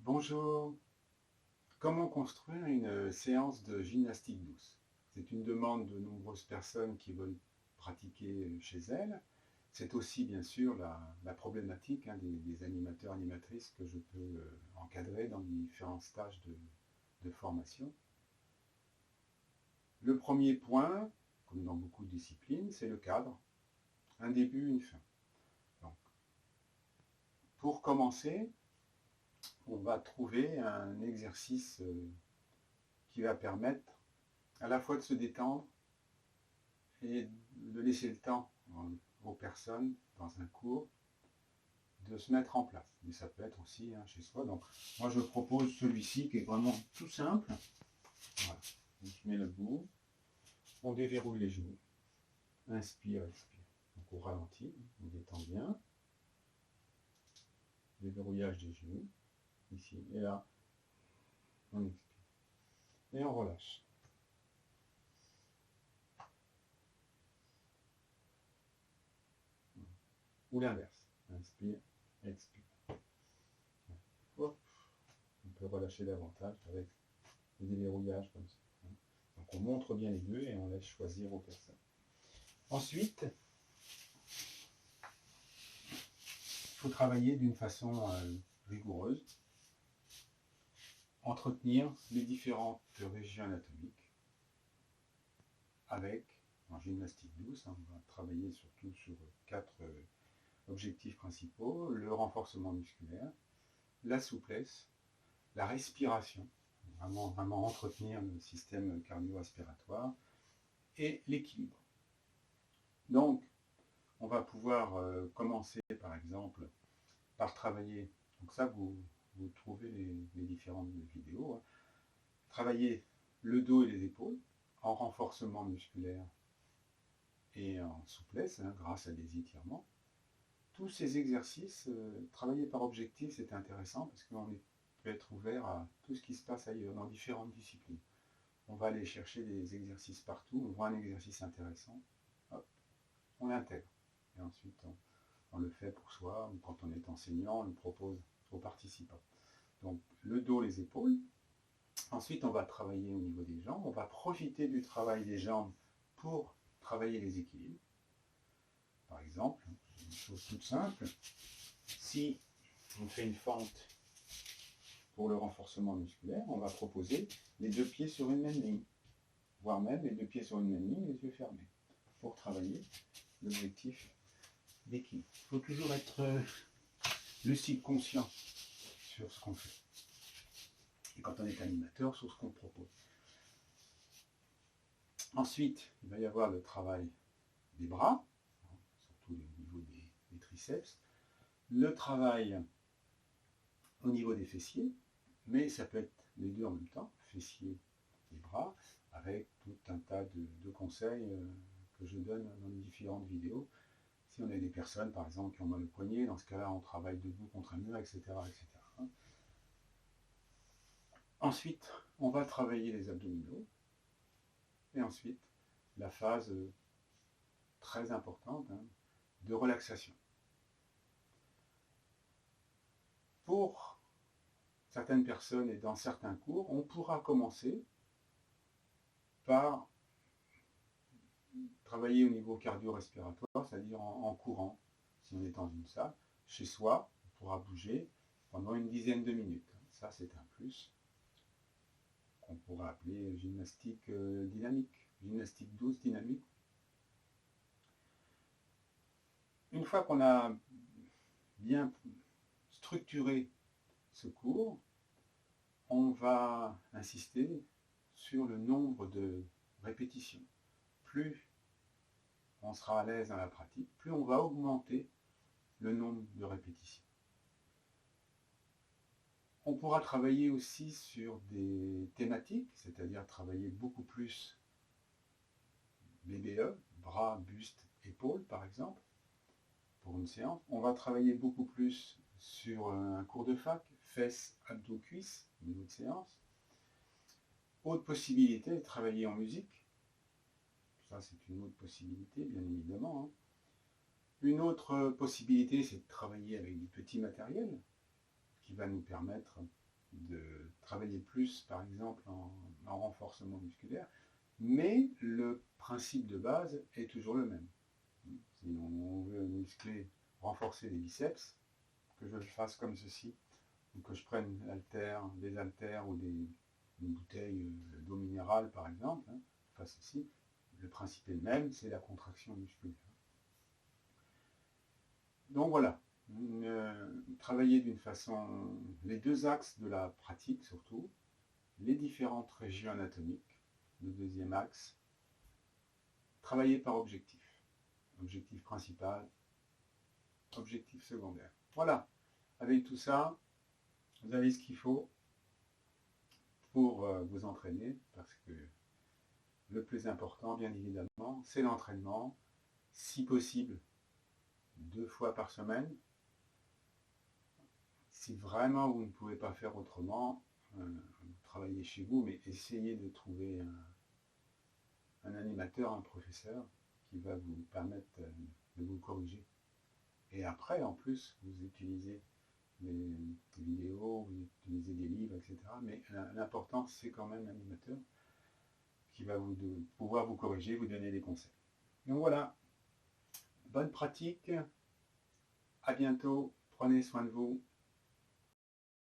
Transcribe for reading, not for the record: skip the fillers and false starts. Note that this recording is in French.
Bonjour. Comment construire une séance de gymnastique douce? C'est une demande de nombreuses personnes qui veulent pratiquer chez elles. C'est aussi bien sûr la problématique des animateurs, animatrices que je peux encadrer dans différents stages de formation. Le premier point, comme dans beaucoup de disciplines, c'est le cadre. Un début, une fin. Donc, pour commencer, on va trouver un exercice qui va permettre à la fois de se détendre et de laisser le temps aux personnes dans un cours de se mettre en place. Mais ça peut être aussi chez soi. Donc moi je propose celui-ci qui est vraiment tout simple. Voilà. On se met le bout, on déverrouille les genoux, inspire, expire. Donc on ralentit, on détend bien. Déverrouillage des genoux, ici et là, on expire. Et on relâche. Ou l'inverse. Inspire, expire. Hop. On peut relâcher davantage avec le déverrouillage comme ça. Donc on montre bien les deux et on laisse choisir aux personnes. Ensuite, il faut travailler d'une façon rigoureuse, entretenir les différentes régions anatomiques avec, en gymnastique douce, on va travailler surtout sur 4 objectifs principaux: le renforcement musculaire, la souplesse, la respiration, vraiment entretenir le système cardio-respiratoire, et l'équilibre. Donc, on va pouvoir commencer par exemple par travailler, donc ça vous trouvez les différentes vidéos, travailler le dos et les épaules en renforcement musculaire et en souplesse grâce à des étirements. Tous ces exercices, travaillés par objectif, c'est intéressant parce qu'on peut être ouvert à tout ce qui se passe ailleurs, dans différentes disciplines. On va aller chercher des exercices partout, on voit un exercice intéressant, hop, on l'intègre. Et ensuite, on le fait pour soi, ou quand on est enseignant, on le propose aux participants. Donc, le dos, les épaules. Ensuite, on va travailler au niveau des jambes. On va profiter du travail des jambes pour travailler les équilibres. Par exemple, une chose toute simple, si on fait une fente pour le renforcement musculaire, on va proposer les deux pieds sur une même ligne, voire même les deux pieds sur une même ligne, les yeux fermés, pour travailler l'objectif d'équilibre. Il faut toujours être lucide, conscient sur ce qu'on fait. Et quand on est animateur, sur ce qu'on propose. Ensuite, il va y avoir le travail des bras, surtout au niveau des triceps, le travail au niveau des fessiers, mais ça peut être les deux en même temps, fessiers et bras, avec tout un tas de conseils que je donne dans les différentes vidéos. Si on a des personnes, par exemple, qui ont mal au poignet, dans ce cas-là, on travaille debout contre un mur, etc., etc. Ensuite, on va travailler les abdominaux. Et ensuite, la phase très importante de relaxation. Pour certaines personnes et dans certains cours, on pourra commencer par travailler au niveau cardio-respiratoire, c'est-à-dire en courant. Si on est dans une salle, chez soi, on pourra bouger pendant une dizaine de minutes. Ça, c'est un plus qu'on pourra appeler gymnastique dynamique, gymnastique douce dynamique. Une fois qu'on a bien structuré ce cours, on va insister sur le nombre de répétitions. Plus on sera à l'aise dans la pratique, plus on va augmenter le nombre de répétitions. On pourra travailler aussi sur des thématiques, c'est-à-dire travailler beaucoup plus BBE, bras, buste, épaules par exemple, pour une séance. On va travailler beaucoup plus sur un cours de fac, fesses, abdos, cuisses, au niveau de séance. Autre possibilité, de travailler en musique. Ça, c'est une autre possibilité, bien évidemment. Une autre possibilité, c'est de travailler avec du petit matériel qui va nous permettre de travailler plus, par exemple, en renforcement musculaire, mais le principe de base est toujours le même. Si on veut muscler, renforcer les biceps, que je le fasse comme ceci, ou que je prenne des haltères ou une bouteille d'eau minérale, par exemple, hein, je fasse ceci, le principe est le même, c'est la contraction musculaire. Donc voilà, travailler d'une façon, les deux axes de la pratique surtout, les différentes régions anatomiques, le deuxième axe, travailler par objectif. Objectif principal, objectif secondaire. Voilà, avec tout ça, vous avez ce qu'il faut pour vous entraîner, parce que le plus important, bien évidemment, c'est l'entraînement, si possible, 2 fois par semaine. Si vraiment vous ne pouvez pas faire autrement, travaillez chez vous, mais essayez de trouver un animateur, un professeur qui va vous permettre de vous corriger. Et après, en plus, vous utilisez des vidéos, vous utilisez des livres, etc. Mais l'important, c'est quand même l'animateur qui va pouvoir vous corriger, vous donner des conseils. Donc voilà, bonne pratique, à bientôt, prenez soin de vous.